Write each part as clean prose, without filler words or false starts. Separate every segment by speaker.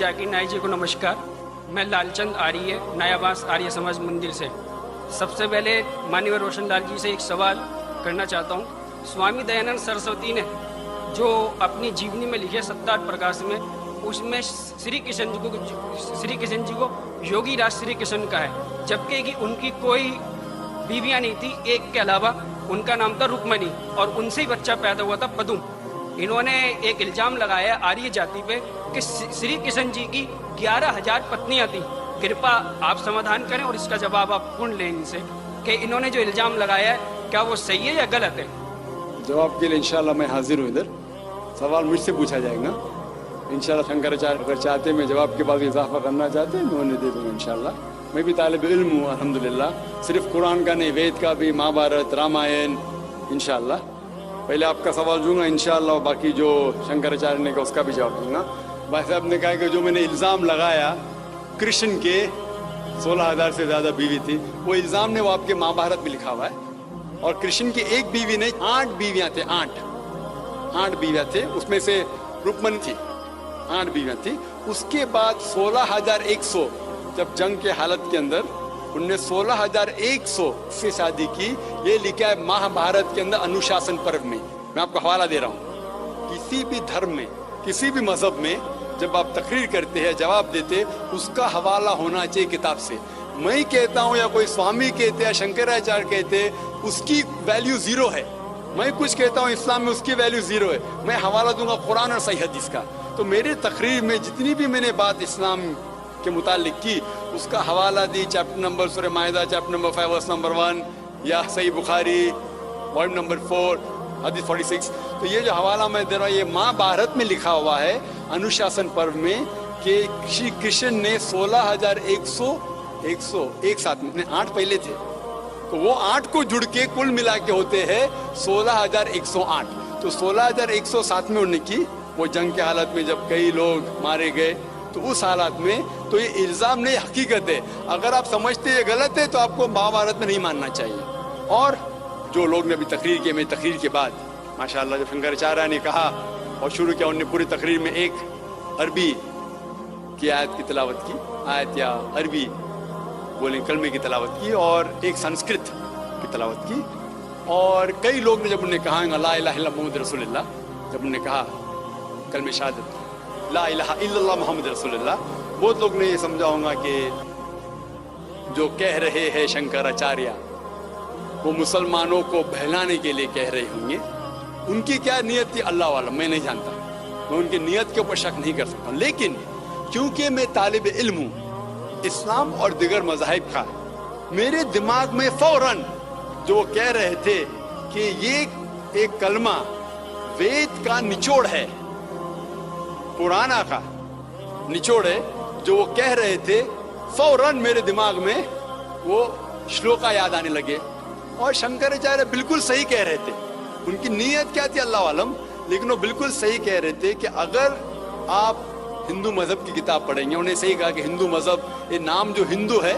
Speaker 1: जाकिर नाइक जी को नमस्कार। मैं लालचंद आर्य, नयाबास आर्य समाज मंदिर से। सबसे पहले माननीय रोशनलाल जी से एक सवाल करना चाहता हूँ। स्वामी दयानंद सरस्वती ने जो अपनी जीवनी में लिखे सत्तार प्रकाश में, उसमें श्री कृष्ण जी को योगी राज श्री कृष्ण का है, जबकि कि उनकी कोई बीवियाँ नहीं थी, एक के अलावा। उनका नाम था रुक्मणी और उनसे ही बच्चा पैदा हुआ था पदुम। इन्होंने एक इल्जाम लगाया आर्य जाति पे कि श्री कृष्ण जी की 11,000 पत्नियां थी। कृपया आप समाधान करें और इसका जवाब आप पूर्ण लें इनसे कि इन्होंने जो इल्जाम लगाया है क्या वो सही है या गलत है।
Speaker 2: जवाब के लिए इंशाल्लाह मैं हाजिर हूँ इधर। सवाल मुझसे पूछा जाएगा इंशाल्लाह। शंकराचार्य अगर चाहते मैं जवाब के बाद इजाफा करना चाहते हैं मैं उन्हें दे दूँगा इंशाल्लाह। मैं भी तालिब इल्म हूँ अल्हम्दुलिल्लाह, सिर्फ कुरान का नहीं, वेद का भी, महाभारत, रामायण इंशाल्लाह। पहले आपका सवाल दूंगा इंशाल्लाह, बाकी जो शंकराचार्य ने कहा उसका भी जवाब दूंगा। भाई साहब ने कहा कि जो मैंने इल्ज़ाम लगाया कृष्ण के 16,000 से ज़्यादा बीवी थी, वो इल्ज़ाम ने वो आपके महाभारत में लिखा हुआ है। और कृष्ण की एक बीवी नहीं, 8 बीवियाँ थे, 8 बीवियाँ थे, उसमें से रुक्मणी थी, 8 बीवियाँ थी। उसके बाद 16,100 जब जंग के हालत के अंदर उनने 16,100 से शादी की। ये लिखा है महाभारत के अंदर अनुशासन पर्व में। मैं आपको हवाला दे रहा हूँ। किसी भी धर्म में, किसी भी मजहब में जब आप तकरीर करते हैं, जवाब देते, उसका हवाला होना चाहिए किताब से। मैं कहता हूँ या कोई स्वामी कहते हैं, शंकराचार्य कहते, उसकी वैल्यू 0 है। मैं कुछ कहता हूँ इस्लाम में, उसकी वैल्यू 0 है। मैं हवाला दूंगा कुरान और सही हदीस का। तो मेरे तकरीर में जितनी भी मैंने बात इस्लाम के मुतालिक की, उसका हवाला दी। चैप्टर नंबर सूरह माइदा, चैप्टर नंबर 5 वर्स नंबर 1, या सही बुखारी वॉल्यूम नंबर 4 हदीस 46। तो ये जो हवाला मैं दे रहा हूँ, ये महाभारत में लिखा हुआ है अनुशासन पर्व में कि श्री कृष्ण ने 16,100 एक साथ में, 8 पहले थे, तो वो 8 को जुड़ के कुल मिला के होते हैं 16,108। तो 16,107 में उन्होंने की, वो जंग के हालत में जब कई लोग मारे गए, तो उस हालात में तो ये इल्जाम नहीं, हकीकत है। अगर आप समझते ये गलत है तो आपको महाभारत में नहीं मानना चाहिए। और जो लोग ने अभी तकरीर की, मेरी तकरीर के बाद माशाल्लाह जब शंकराचार्य ने कहा और शुरू किया, उन्होंने पूरी तकरीर में एक अरबी की आयत की तिलावत की, आयत या अरबी बोले कलमे की तिलावत की, और एक संस्कृत की तिलावत की। और कई लोग ने जब उन्हें कहा ला इलाहा इल्लल्लाह मुहम्मद रसूलुल्लाह, जब उन्होंने कहा कलमे शहादत ला इलाहा इल्लल्लाह मुहम्मद रसूलुल्लाह, बहुत लोग ने ये समझा होगा कि जो कह रहे हैं शंकराचार्य वो मुसलमानों को बहलाने के लिए कह रहे होंगे। उनकी क्या नियत थी अल्लाह वाला, मैं नहीं जानता, मैं उनकी नियत के ऊपर शक नहीं कर सकता। लेकिन क्योंकि मैं तालिब इल्म हूँ इस्लाम और दिगर मज़ाहिब का, मेरे दिमाग में फौरन जो वो कह रहे थे कि ये एक कलमा वेद का निचोड़ है, पुराना का निचोड़ है, जो वो कह रहे थे, फौरन मेरे दिमाग में वो श्लोका याद आने लगे। और शंकराचार्य बिल्कुल सही कह रहे थे। उनकी नीयत क्या थी अल्लाह आलम, लेकिन वो बिल्कुल सही कह रहे थे कि अगर आप हिंदू मजहब की किताब पढ़ेंगे, उन्हें सही कहा कि हिंदू मजहब, ये नाम जो हिंदू है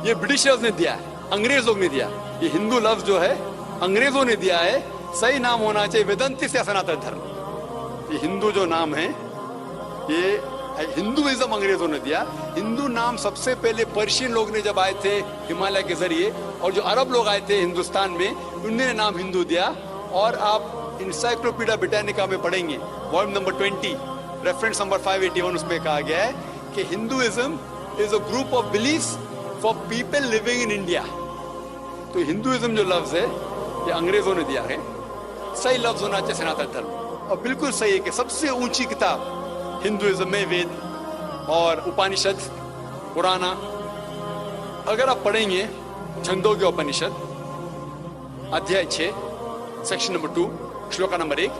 Speaker 2: ये ब्रिटिशर्स ने दिया है, अंग्रेज लोग ने दिया। ये हिंदू लफ्ज जो है अंग्रेजों ने दिया है, सही नाम होना चाहिए वेदांति से सनातन धर्म। ये हिंदू जो नाम है ये हिंदुइज्म अंग्रेजों ने दिया। हिंदू नाम सबसे पहले पर्शियन लोग ने जब आए थे हिमालय के जरिए, और जो अरब लोग आए थे हिंदुस्तान में, उन्होंने नाम हिंदू दिया। और आप इंसाइक्लोपीडिया ब्रिटानिका में पढ़ेंगे वॉल्यूम नंबर 20 रेफरेंस नंबर 581, उसमें कहा गया है कि Hinduism is a group of beliefs for people living in India. तो हिंदुइज्म जो लफ्ज है ये अंग्रेजों ने दिया है, सही लफ्ज होना चाहिए सनातन धर्म। और बिल्कुल सही है कि सबसे ऊंची किताब हिंदुइज्म में वेद और उपनिषद पुराना। अगर आप पढ़ेंगे छंदोग्य उपनिषद अध्याय 6 सेक्शन नंबर 2 श्लोका नंबर 1,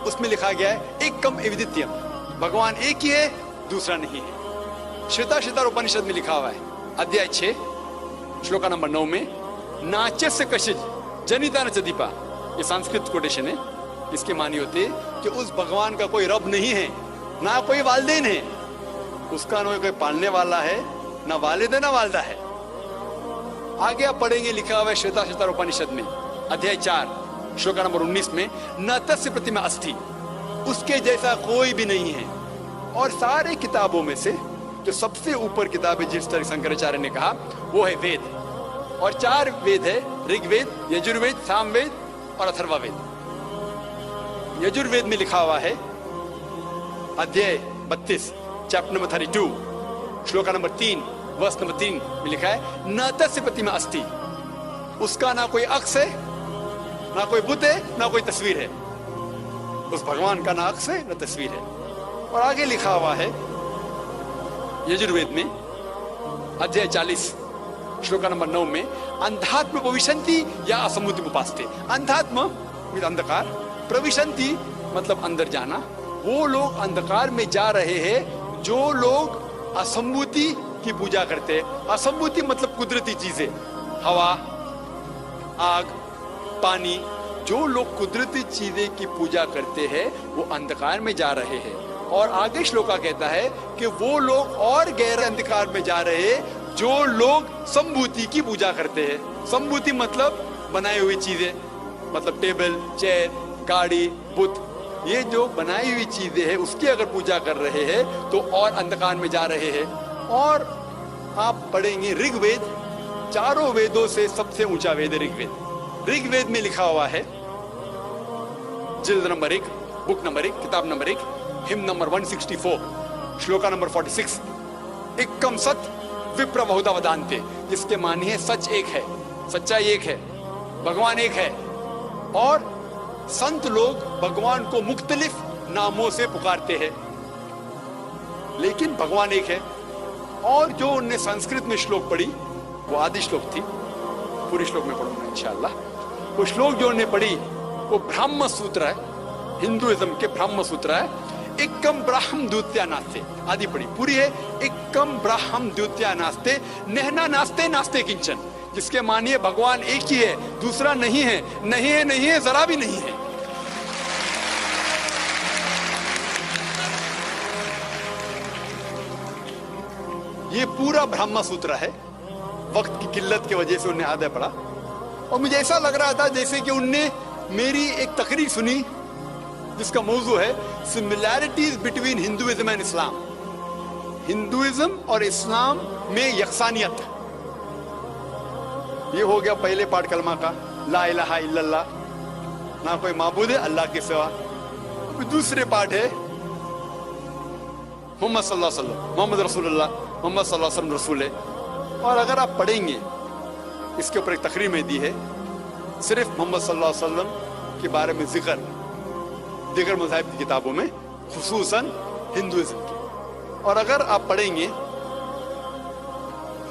Speaker 2: उसमें लिखा गया है एकम एविदित्यम, भगवान एक ही है, दूसरा नहीं है। श्वेताश्वेतार उपनिषद में लिखा हुआ है अध्याय 6 श्लोका नंबर 9 में, नाचस्य कशिज जनिता न चदीपा, ये संस्कृत कोटेशन है। इसके मानी होते कि उस भगवान का कोई रब नहीं है, ना कोई वालिदैन है, उसका ना कोई पालने वाला है, ना वालिद है ना वालदा है। आगे आप पढ़ेंगे लिखा हुआ है श्वेताश्वेतार उपनिषद में अध्याय 4 श्लोका नंबर 19 में, न तस्य प्रतिमा अस्थि, उसके जैसा कोई भी नहीं है। और सारे किताबों में से जो सबसे ऊपर किताब है जिस तरह शंकराचार्य ने कहा वो है वेद। और 4 वेद है, ऋग्वेद, यजुर्वेद, सामवेद और अथर्ववेद। यजुर्वेद में लिखा हुआ है अध्याय 32 चैप्टर नंबर 32 श्लोका नंबर 3 वर्ष नंबर 3 में लिखा है न तस्य प्रतिमा अस्ति, उसका ना कोई अक्ष है, ना कोई बुत है, ना कोई तस्वीर है। उस भगवान का ना अक्ष है ना तस्वीर है। और आगे लिखा हुआ है यजुर्वेद में अध्याय 40 श्लोका नंबर 9 में अंधात्म प्रविशन्ति या असम्मुति उपास्ते। अंधात्म मतलब अंधकार, प्रविशन्ति मतलब अंदर जाना। वो लोग अंधकार में जा रहे हैं जो लोग असम्मुति की पूजा करते हैं। असम्मुति मतलब कुदरती चीजें, हवा, आग, पानी। जो लोग कुदरती चीजें की पूजा करते हैं वो अंधकार में जा रहे हैं। और आगे श्लोका कहता है कि वो लोग और गहरे अंधकार में जा रहे हैं जो लोग संभूति की पूजा करते हैं। संभूति मतलब बनाई हुई चीजें, मतलब टेबल, चेयर, गाड़ी, बुत, ये जो बनाई हुई चीजें हैं उसकी अगर पूजा कर रहे हैं तो और अंधकार में जा रहे हैं। और आप पढ़ेंगे ऋग्वेद, 4 वेदों से सबसे ऊंचा वेद है ऋग्वेद। ऋग्वेद में लिखा हुआ है जिल्द नंबर 1 बुक नंबर 1 किताब number 1 him number 164 shloka number 46 एकम सत विप्र बहुधा वदान्ते, जिसके मानी है सच एक है, सच्चाई एक है, भगवान एक है। और संत लोग भगवान को मुख्तलिफ नामों से पुकारते हैं लेकिन भगवान एक है। और जो उनने संस्कृत में श्लोक पढ़ी वो आदि श्लोक थी, पूरी श्लोक में पढ़ूंगा इंशाअल्लाह। वो श्लोक जो उन्हें पढ़ी वो ब्रह्म सूत्र है, हिंदुइज्म के ब्रह्म सूत्र है। एकम ब्रह्म द्वितीया नास्ते, आदि पढ़ी पूरी है। एकम ब्रह्म द्वितीया नास्ते नहना नास्ते नास्ते किंचन, जिसके मानिए भगवान एक ही है, दूसरा नहीं है, नहीं है, नहीं है, जरा भी नहीं है। ये पूरा ब्रह्म सूत्र है। वक्त की किल्लत की वजह से उन्हें आधा पढ़ा और मुझे ऐसा लग रहा था जैसे कि उनने मेरी एक तकरीर सुनी जिसका मौजू है similarities between Hinduism and Islam. Hinduism और इस्लाम में यकसानियत। ये हो गया पहले पाठ कलमा का, ला इलाहा इल्लल्लाह, ना कोई माबूद है अल्लाह के सिवा। दूसरे पाठ है मोहम्मद सल्लल्लाहु अलैहि वसल्लम, मोहम्मद रसूलुल्लाह, मोहम्मद सल्लल्लाहु अलैहि वसल्लम रसूल है। और अगर आप पढ़ेंगे इसके ऊपर एक तकरीर में दी है सिर्फ मोहम्मद सल्लल्लाहु अलैहि वसल्लम के बारे में जिक्र दीगर मज़ाहिब की किताबों में, खुसूसन हिंदुइज्म की। और अगर आप पढ़ेंगे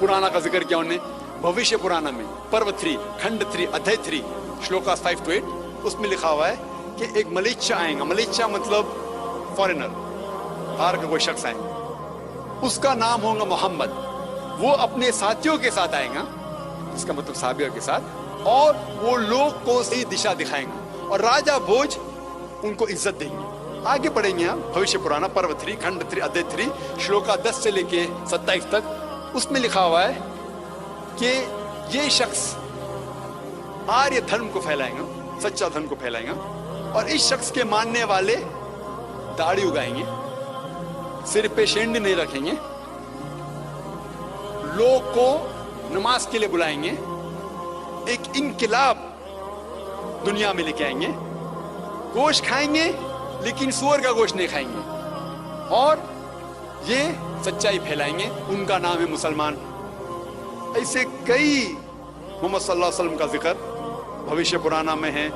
Speaker 2: पुराना का जिक्र किया उन्होंने भविष्य पुराना में पर्व 3 खंड 3 अध्याय 3 श्लोका 5 to 8, उसमें लिखा हुआ है कि एक मलेच्छा आएगा। मलेच्छा मतलब फॉरेनर, बाहर का कोई शख्स आएगा, उसका नाम होगा मोहम्मद। वो अपने साथियों के साथ आएगा, इसका मतलब साहबियों के साथ, और वो लोग को सही दिशा दिखाएंगे और राजा भोज उनको इज्जत देंगे। आगे पढ़ेंगे आप भविष्य पुराना पर्व 3 खंड 3 अध्याय 3 श्लोका 10 से लेके 27 तक। उसमें लिखा हुआ है कि ये शख्स आर्य धर्म को फैलाएगा, सच्चा धर्म को फैलाएगा। और इस शख्स के मानने वाले दाढ़ी उगाएंगे, सिर पे शेंडी नहीं रखेंगे, लोग को नमाज के लिए बुलाएंगे, एक इनकलाब दुनिया में लेके आएंगे। गोश्त खाएंगे लेकिन सुअर का गोश्त नहीं खाएंगे और ये सच्चाई फैलाएंगे। उनका नाम है मुसलमान। ऐसे कई मोहम्मद सल्लल्लाहु अलैहि वसल्लम का जिक्र भविष्य पुराना में है,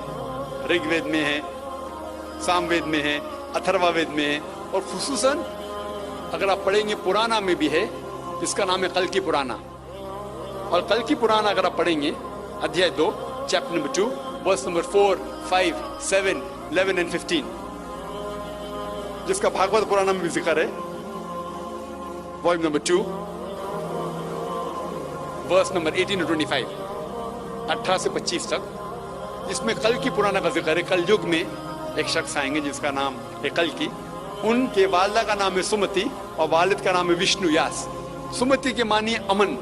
Speaker 2: ऋग्वेद में है, सामवेद में है, अथर्ववेद में है। और खुसूसन अगर आप पढ़ेंगे पुराना में भी है जिसका नाम है कल की पुराना। और कल की पुराना अगर आप पढ़ेंगे अध्याय 2 chapter number 2 verse number 4, 5, 7, 11 and 15, जिसका भागवत पुराना में भी जिक्र है volume number 2 verse number 18 to 25, 18 से 25 तक, जिसमें कल की पुराना का जिक्र है। कल युग में एक शख्स आएंगे जिसका नाम है कल की। उनके वालिदा का नाम है सुमति और वालिद का नाम है विष्णु यास। सुमति के मानिए अमन,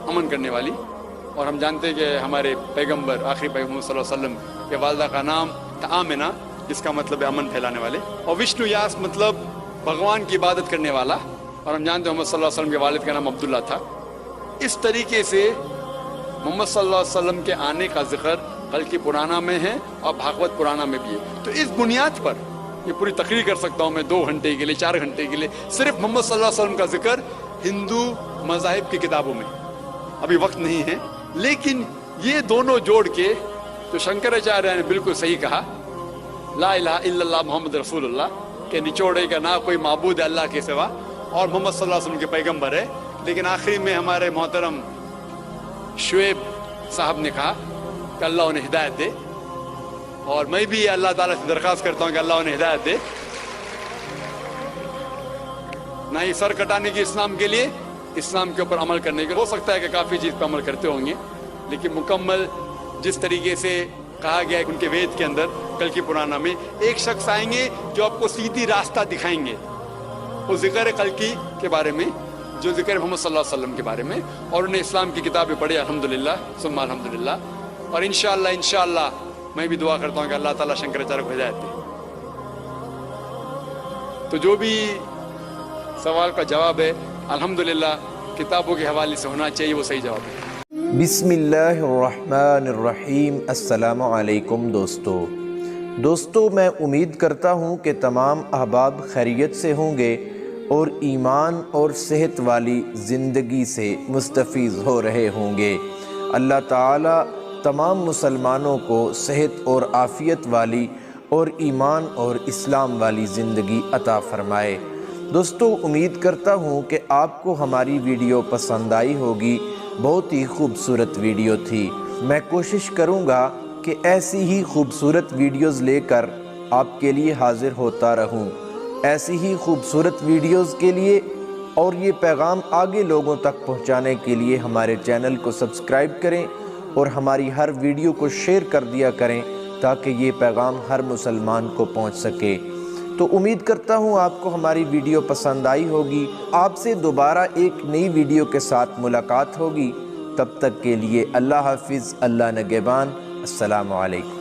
Speaker 2: अमन करने वाली। और हम जानते हैं कि हमारे पैगंबर आखिरी पैगंबर सल्लल्लाहु अलैहि वसल्लम के वालिदा का नाम था आमिना, जिसका मतलब है अमन फैलाने वाले। और विष्णु यास मतलब भगवान की इबादत करने वाला, और हम जानते हैं मोहम्मद सल्लल्लाहु अलैहि वसल्लम के वालिद का नाम अब्दुल्ला था। इस तरीके से मोहम्मद सल्लल्लाहु अलैहि वसल्लम के आने का जिक्र कल्कि पुराना में है और भागवत पुराना में भी है। तो इस बुनियाद पर ये पूरी तकरीर कर सकता हूँ मैं 2 घंटे के लिए, 4 घंटे के लिए, सिर्फ मोहम्मद सल्लल्लाहु अलैहि वसल्लम का जिक्र हिंदू मज़ाहिब की किताबों में। अभी वक्त नहीं है, लेकिन ये दोनों जोड़ के तो शंकराचार्य ने बिल्कुल सही कहा, ला इलाहा इल्लल्लाह मोहम्मद रसूलुल्लाह के निचोड़े का ना कोई माबूद है अल्लाह के सिवा, और मोहम्मद सल्लल्लाहु अलैहि वसल्लम के पैगंबर है। लेकिन आखिरी में हमारे मोहतरम शुएब साहब ने कहा कि अल्लाह उन्हें हिदायत दे, और मैं भी अल्लाह ताला से दरख्वास्त करता हूँ कि अल्लाह उन्हें हिदायत दे। ना ही सर कटाने की इस्लाम के लिए, इस्लाम के ऊपर अमल करने के। हो सकता है कि काफ़ी चीज़ पर अमल करते होंगे, लेकिन मुकम्मल जिस तरीके से कहा गया है उनके वेद के अंदर कल की पुराना में, एक शख्स आएंगे जो आपको सीधी रास्ता दिखाएंगे। वो जिक्र कल की के बारे में, जो जिक्र मोहम्मद सल्लल्लाहु अलैहि वसल्लम के बारे में, और उन्हें इस्लाम की किताबें पढ़ी अल्हम्दुलिल्लाह सुम्मा अल्हम्दुलिल्लाह। और इंशाअल्लाह मैं भी दुआ करता हूँ कि अल्लाह ताला शंकराचार्य को हिदायत दे। तो जो भी सवाल का जवाब है अल्हम्दुलिल्लाह किताबों के हवाले से होना चाहिए, वो सही जवाब है।
Speaker 3: बिस्मिल्लाहिर्रहमानिर्रहीम। अस्सलामु अलैकुम दोस्तों, मैं उम्मीद करता हूँ कि तमाम अहबाब खैरियत से होंगे और ईमान और सेहत वाली ज़िंदगी से मुस्तफ़ीज़ हो रहे होंगे। अल्लाह ताला तमाम मुसलमानों को सेहत और आफ़ियत वाली और ईमान और इस्लाम वाली ज़िंदगी अता फ़रमाए। दोस्तों, उम्मीद करता हूँ कि आपको हमारी वीडियो पसंद आई होगी। बहुत ही खूबसूरत वीडियो थी। मैं कोशिश करूँगा कि ऐसी ही खूबसूरत वीडियोज़ लेकर आपके लिए हाज़िर होता रहूँ। ऐसी ही खूबसूरत वीडियोज़ के लिए और ये पैगाम आगे लोगों तक पहुँचाने के लिए हमारे चैनल को सब्सक्राइब करें और हमारी हर वीडियो को शेयर कर दिया करें, ताकि ये पैगाम हर मुसलमान को पहुँच सके। तो उम्मीद करता हूँ आपको हमारी वीडियो पसंद आई होगी। आपसे दोबारा एक नई वीडियो के साथ मुलाकात होगी। तब तक के लिए अल्लाह हाफिज़, अल्लाह निगहबान। अस्सलामु अलैकुम।